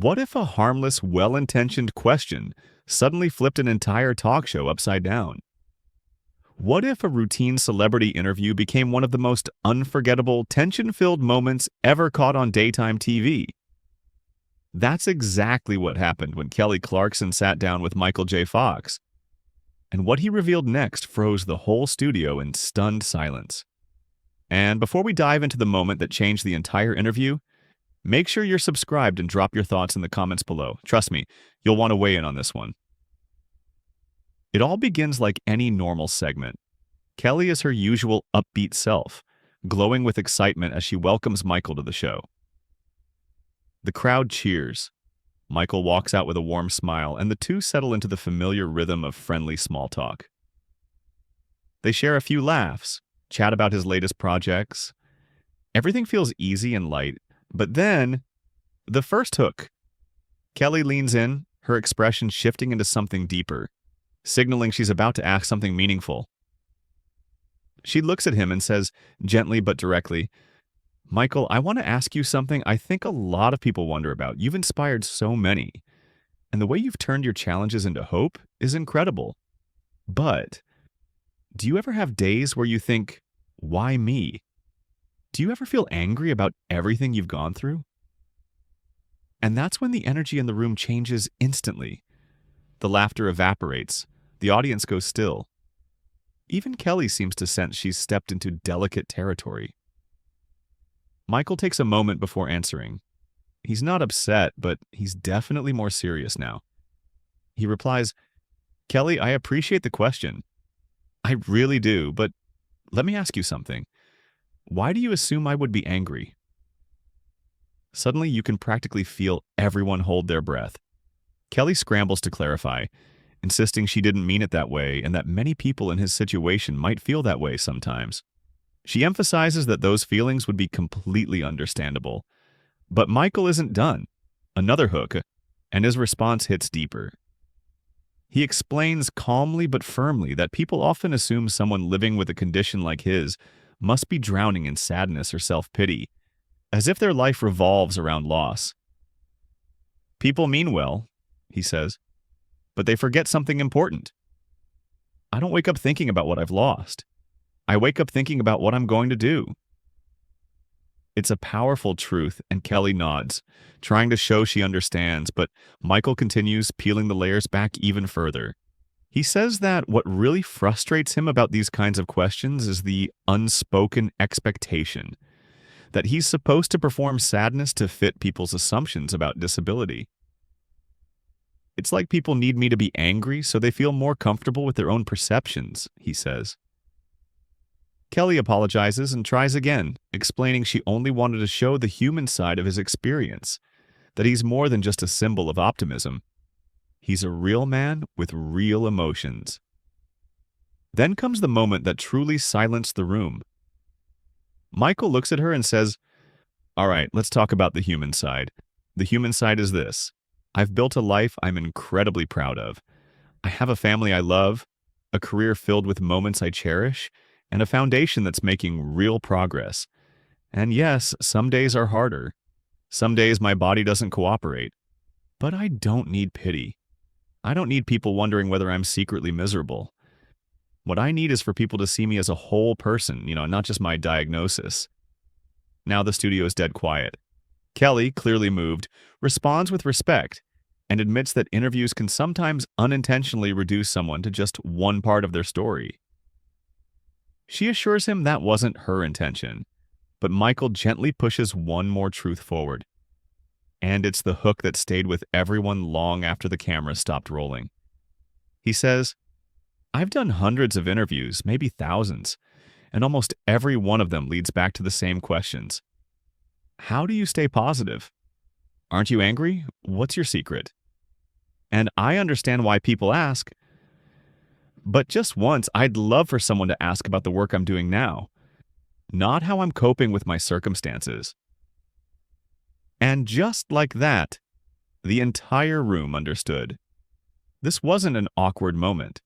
What if a harmless, well-intentioned question suddenly flipped an entire talk show upside down? What if a routine celebrity interview became one of the most unforgettable, tension-filled moments ever caught on daytime TV? That's exactly what happened when Kelly Clarkson sat down with Michael J. Fox. And what he revealed next froze the whole studio in stunned silence. And before we dive into the moment that changed the entire interview, make sure you're subscribed and drop your thoughts in the comments below. Trust me, you'll want to weigh in on this one. It all begins like any normal segment. Kelly is her usual upbeat self, glowing with excitement as she welcomes Michael to the show. The crowd cheers. Michael walks out with a warm smile, and the two settle into the familiar rhythm of friendly small talk. They share a few laughs, chat about his latest projects. Everything feels easy and light, but then, the first hook. Kelly leans in, her expression shifting into something deeper, signaling she's about to ask something meaningful. She looks at him and says, gently but directly, "Michael, I want to ask you something I think a lot of people wonder about. You've inspired so many, and the way you've turned your challenges into hope is incredible. But do you ever have days where you think, why me? Do you ever feel angry about everything you've gone through?" And that's when the energy in the room changes instantly. The laughter evaporates. The audience goes still. Even Kelly seems to sense she's stepped into delicate territory. Michael takes a moment before answering. He's not upset, but he's definitely more serious now. He replies, "Kelly, I appreciate the question. I really do, but let me ask you something. Why do you assume I would be angry?" Suddenly, you can practically feel everyone hold their breath. Kelly scrambles to clarify, insisting she didn't mean it that way and that many people in his situation might feel that way sometimes. She emphasizes that those feelings would be completely understandable. But Michael isn't done. Another hook, and his response hits deeper. He explains calmly but firmly that people often assume someone living with a condition like his must be drowning in sadness or self-pity, as if their life revolves around loss. "People mean well," he says, "but they forget something important. I don't wake up thinking about what I've lost. I wake up thinking about what I'm going to do." It's a powerful truth, and Kelly nods, trying to show she understands, but Michael continues, peeling the layers back even further. He says that what really frustrates him about these kinds of questions is the unspoken expectation that he's supposed to perform sadness to fit people's assumptions about disability. "It's like people need me to be angry so they feel more comfortable with their own perceptions," he says. Kelly apologizes and tries again, explaining she only wanted to show the human side of his experience, that he's more than just a symbol of optimism. He's a real man with real emotions. Then comes the moment that truly silenced the room. Michael looks at her and says, "All right, let's talk about the human side. The human side is this. I've built a life I'm incredibly proud of. I have a family I love, a career filled with moments I cherish, and a foundation that's making real progress. And yes, some days are harder. Some days my body doesn't cooperate. But I don't need pity. I don't need people wondering whether I'm secretly miserable. What I need is for people to see me as a whole person, not just my diagnosis." Now the studio is dead quiet. Kelly, clearly moved, responds with respect and admits that interviews can sometimes unintentionally reduce someone to just one part of their story. She assures him that wasn't her intention, but Michael gently pushes one more truth forward. And it's the hook that stayed with everyone long after the camera stopped rolling. He says, "I've done hundreds of interviews, maybe thousands, and almost every one of them leads back to the same questions. How do you stay positive? Aren't you angry? What's your secret? And I understand why people ask, but just once, I'd love for someone to ask about the work I'm doing now, not how I'm coping with my circumstances." And just like that, the entire room understood. This wasn't an awkward moment.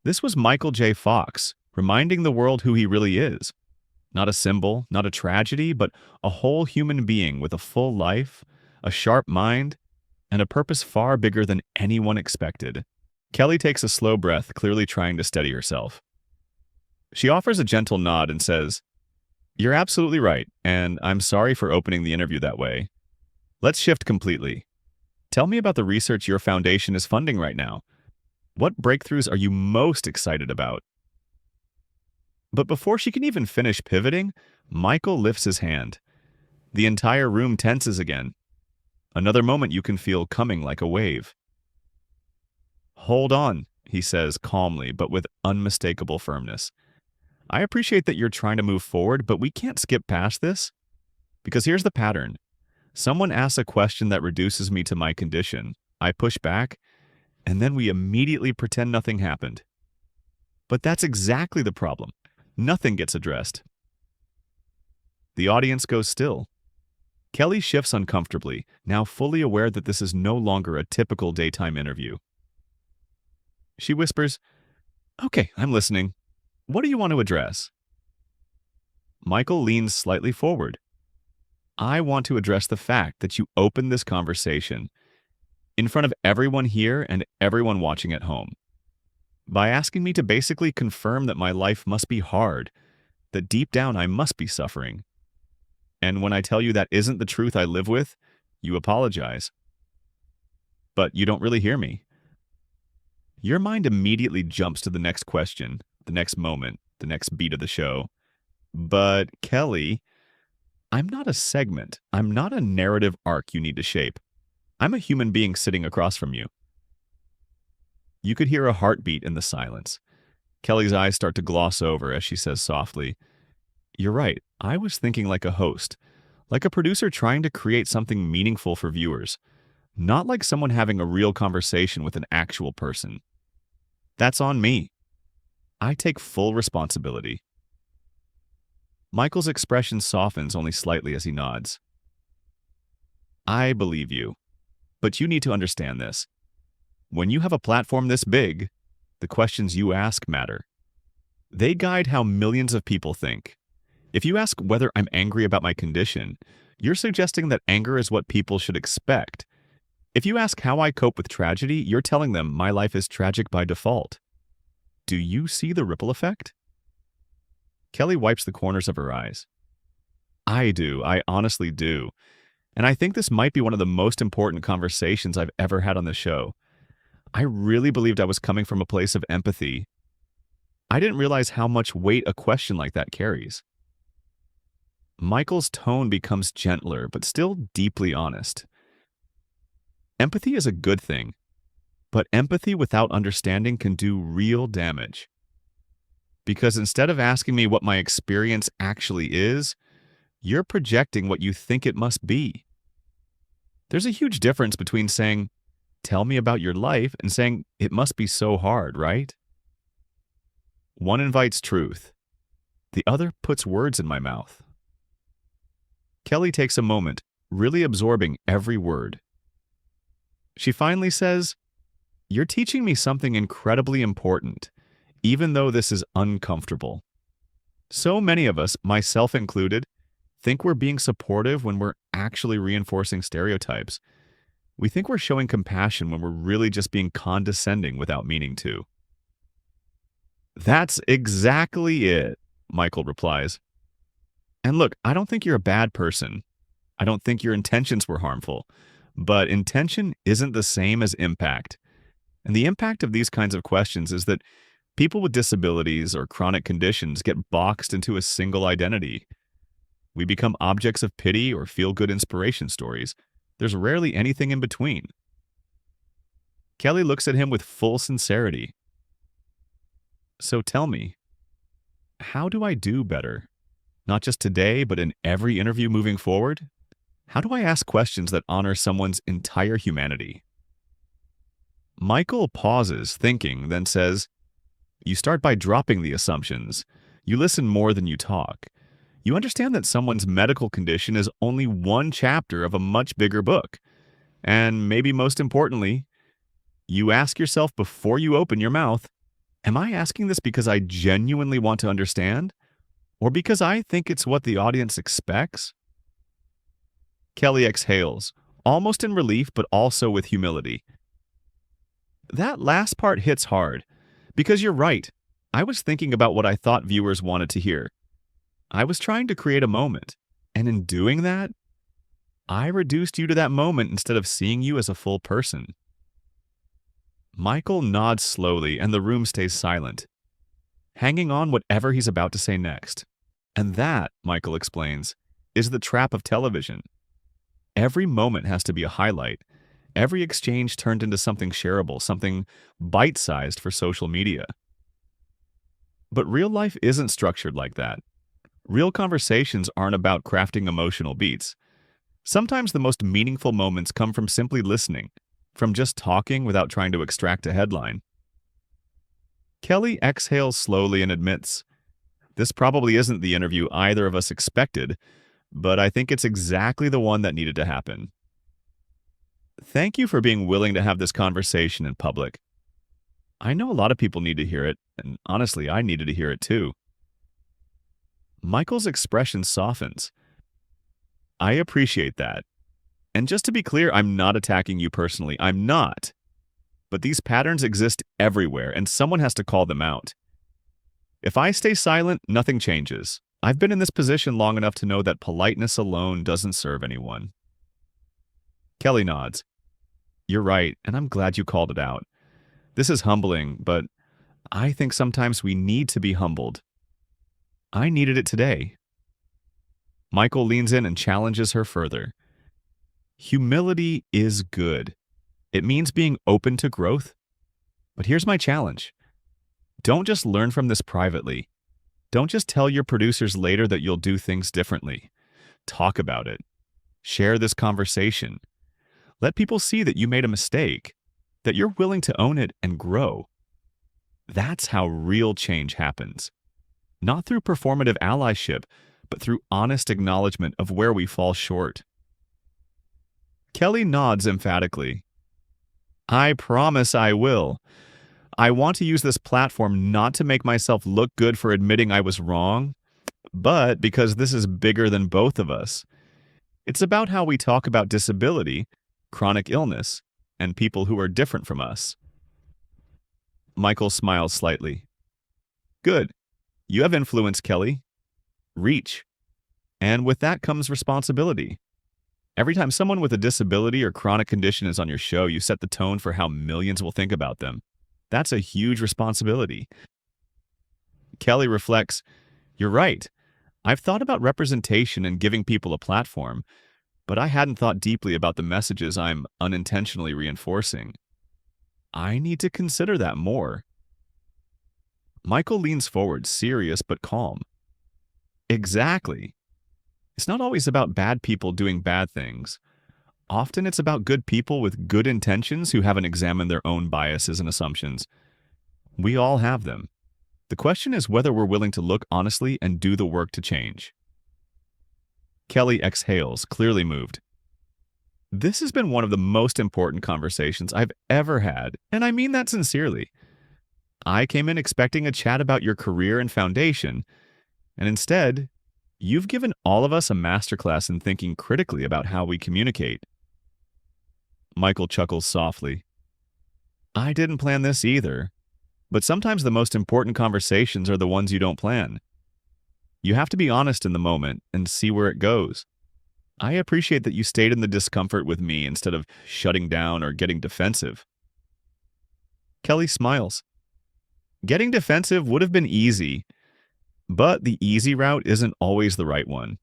This was Michael J. Fox reminding the world who he really is. Not a symbol, not a tragedy, but a whole human being with a full life, a sharp mind, and a purpose far bigger than anyone expected. Kelly takes a slow breath, clearly trying to steady herself. She offers a gentle nod and says, "You're absolutely right, and I'm sorry for opening the interview that way. Let's shift completely. Tell me about the research your foundation is funding right now. What breakthroughs are you most excited about?" But before she can even finish pivoting, Michael lifts his hand. The entire room tenses again. Another moment you can feel coming like a wave. "Hold on," he says calmly but with unmistakable firmness. "I appreciate that you're trying to move forward, but we can't skip past this. Because here's the pattern. Someone asks a question that reduces me to my condition. I push back, and then we immediately pretend nothing happened. But that's exactly the problem. Nothing gets addressed." The audience goes still. Kelly shifts uncomfortably, now fully aware that this is no longer a typical daytime interview. She whispers, "Okay, I'm listening. What do you want to address?" Michael leans slightly forward. "I want to address the fact that you opened this conversation in front of everyone here and everyone watching at home by asking me to basically confirm that my life must be hard, that deep down I must be suffering. And when I tell you that isn't the truth I live with, you apologize. But you don't really hear me. Your mind immediately jumps to the next question, the next moment, the next beat of the show. But Kelly, I'm not a segment. I'm not a narrative arc you need to shape. I'm a human being sitting across from you." You could hear a heartbeat in the silence. Kelly's eyes start to gloss over as she says softly, "You're right. I was thinking like a host, like a producer trying to create something meaningful for viewers, not like someone having a real conversation with an actual person. That's on me. I take full responsibility." Michael's expression softens only slightly as he nods. "I believe you, but you need to understand this. When you have a platform this big, the questions you ask matter. They guide how millions of people think. If you ask whether I'm angry about my condition, you're suggesting that anger is what people should expect. If you ask how I cope with tragedy, you're telling them my life is tragic by default. Do you see the ripple effect?" Kelly wipes the corners of her eyes. "I do. I honestly do. And I think this might be one of the most important conversations I've ever had on the show. I really believed I was coming from a place of empathy. I didn't realize how much weight a question like that carries." Michael's tone becomes gentler, but still deeply honest. "Empathy is a good thing, but empathy without understanding can do real damage. Because instead of asking me what my experience actually is, you're projecting what you think it must be. There's a huge difference between saying, 'Tell me about your life,' and saying, 'It must be so hard, right?' One invites truth. The other puts words in my mouth." Kelly takes a moment, really absorbing every word. She finally says, "You're teaching me something incredibly important, even though this is uncomfortable. So many of us, myself included, think we're being supportive when we're actually reinforcing stereotypes. We think we're showing compassion when we're really just being condescending without meaning to." "That's exactly it," Michael replies. "And look, I don't think you're a bad person. I don't think your intentions were harmful. But intention isn't the same as impact. And the impact of these kinds of questions is that people with disabilities or chronic conditions get boxed into a single identity. We become objects of pity or feel-good inspiration stories. There's rarely anything in between." Kelly looks at him with full sincerity. "So tell me, how do I do better? Not just today, but in every interview moving forward? How do I ask questions that honor someone's entire humanity?" Michael pauses, thinking, then says, "You start by dropping the assumptions. You listen more than you talk. You understand that someone's medical condition is only one chapter of a much bigger book. And maybe most importantly, you ask yourself before you open your mouth, am I asking this because I genuinely want to understand? Or because I think it's what the audience expects?" Kelly exhales, almost in relief but also with humility. That last part hits hard, because you're right. I was thinking about what I thought viewers wanted to hear. I was trying to create a moment, and in doing that, I reduced you to that moment instead of seeing you as a full person. Michael nods slowly, and the room stays silent, hanging on whatever he's about to say next. And that, Michael explains, is the trap of television. Every moment has to be a highlight. Every exchange turned into something shareable, something bite-sized for social media. But real life isn't structured like that. Real conversations aren't about crafting emotional beats. Sometimes the most meaningful moments come from simply listening, from just talking without trying to extract a headline. Kelly exhales slowly and admits, "This probably isn't the interview either of us expected, but I think it's exactly the one that needed to happen. Thank you for being willing to have this conversation in public. I know a lot of people need to hear it, and honestly, I needed to hear it too." Michael's expression softens. "I appreciate that. And just to be clear, I'm not attacking you personally. I'm not. But these patterns exist everywhere, and someone has to call them out. If I stay silent, nothing changes. I've been in this position long enough to know that politeness alone doesn't serve anyone." Kelly nods. "You're right, and I'm glad you called it out. This is humbling, but I think sometimes we need to be humbled. I needed it today." Michael leans in and challenges her further. Humility is good. It means being open to growth. But here's my challenge. Don't just learn from this privately. Don't just tell your producers later that you'll do things differently. Talk about it. Share this conversation. Let people see that you made a mistake, that you're willing to own it and grow. That's how real change happens. Not through performative allyship, but through honest acknowledgement of where we fall short. Kelly nods emphatically. "I promise I will. I want to use this platform not to make myself look good for admitting I was wrong, but because this is bigger than both of us. It's about how we talk about disability, chronic illness, and people who are different from us." Michael smiles slightly. "Good. You have influence, Kelly. Reach. And with that comes responsibility. Every time someone with a disability or chronic condition is on your show, you set the tone for how millions will think about them. That's a huge responsibility." Kelly reflects, "You're right. I've thought about representation and giving people a platform, but I hadn't thought deeply about the messages I'm unintentionally reinforcing. I need to consider that more." Michael leans forward, serious but calm. "Exactly. It's not always about bad people doing bad things. Often it's about good people with good intentions who haven't examined their own biases and assumptions. We all have them. The question is whether we're willing to look honestly and do the work to change." Kelly exhales, clearly moved. "This has been one of the most important conversations I've ever had, and I mean that sincerely. I came in expecting a chat about your career and foundation, and instead, you've given all of us a masterclass in thinking critically about how we communicate." Michael chuckles softly. "I didn't plan this either, but sometimes the most important conversations are the ones you don't plan. You have to be honest in the moment and see where it goes. I appreciate that you stayed in the discomfort with me instead of shutting down or getting defensive." Kelly smiles. "Getting defensive would have been easy, but the easy route isn't always the right one.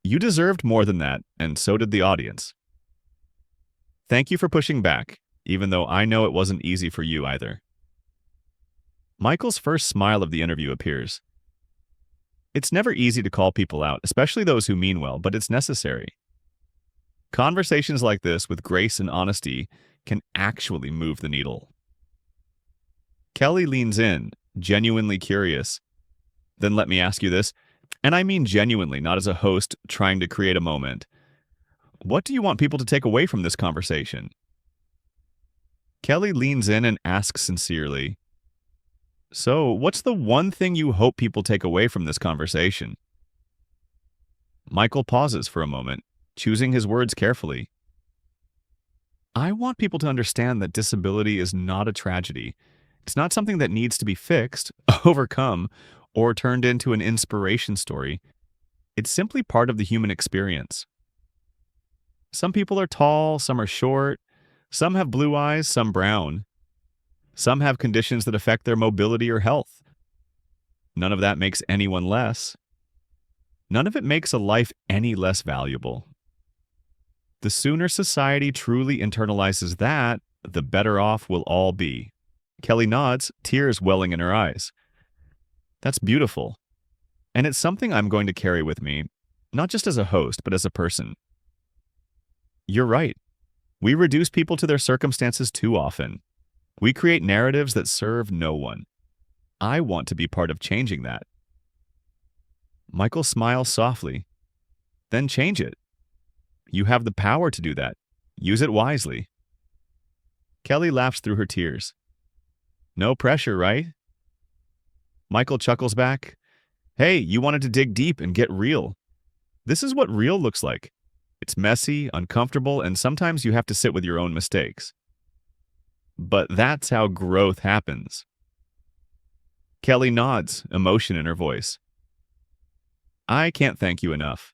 You deserved more than that, and so did the audience. Thank you for pushing back, even though I know it wasn't easy for you either." Michael's first smile of the interview appears. It's never easy to call people out, especially those who mean well, but it's necessary. Conversations like this with grace and honesty can actually move the needle. Kelly leans in, genuinely curious. "Then let me ask you this, and I mean genuinely, not as a host trying to create a moment. What do you want people to take away from this conversation?" Kelly leans in and asks sincerely, "So, what's the one thing you hope people take away from this conversation?" Michael pauses for a moment, choosing his words carefully. I want people to understand that disability is not a tragedy. It's not something that needs to be fixed, overcome, or turned into an inspiration story. It's simply part of the human experience. Some people are tall, some are short, some have blue eyes, some brown. Some have conditions that affect their mobility or health. None of that makes anyone less. None of it makes a life any less valuable. The sooner society truly internalizes that, the better off we'll all be. Kelly nods, tears welling in her eyes. That's beautiful. And it's something I'm going to carry with me, not just as a host, but as a person. You're right. We reduce people to their circumstances too often. We create narratives that serve no one. I want to be part of changing that. Michael smiles softly. Then change it. You have the power to do that. Use it wisely. Kelly laughs through her tears. No pressure, right? Michael chuckles back. Hey, you wanted to dig deep and get real. This is what real looks like. It's messy, uncomfortable, and sometimes you have to sit with your own mistakes. But that's how growth happens. Kelly nods, emotion in her voice. I can't thank you enough.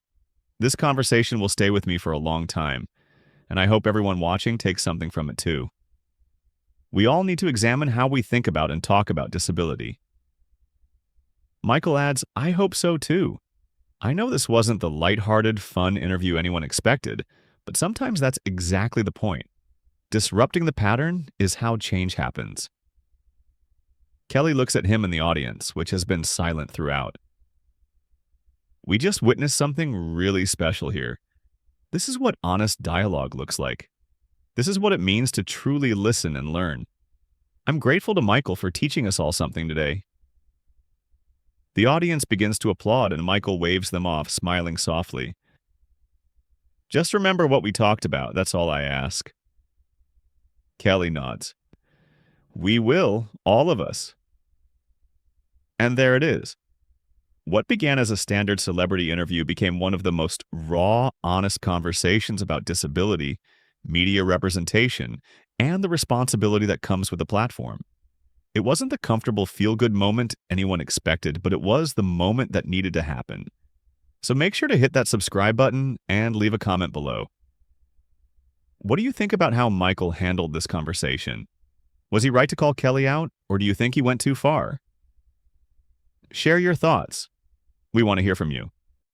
This conversation will stay with me for a long time, and I hope everyone watching takes something from it too. We all need to examine how we think about and talk about disability. Michael adds, I hope so too. I know this wasn't the lighthearted, fun interview anyone expected, but sometimes that's exactly the point. Disrupting the pattern is how change happens. Kelly looks at him in the audience, which has been silent throughout. We just witnessed something really special here. This is what honest dialogue looks like. This is what it means to truly listen and learn. I'm grateful to Michael for teaching us all something today. The audience begins to applaud and Michael waves them off, smiling softly. Just remember what we talked about, that's all I ask. Kelly nods. We will, all of us. And there it is. What began as a standard celebrity interview became one of the most raw, honest conversations about disability, media representation, and the responsibility that comes with the platform. It wasn't the comfortable feel-good moment anyone expected, but it was the moment that needed to happen. So make sure to hit that subscribe button and leave a comment below. What do you think about how Michael handled this conversation? Was he right to call Kelly out, or do you think he went too far? Share your thoughts. We want to hear from you.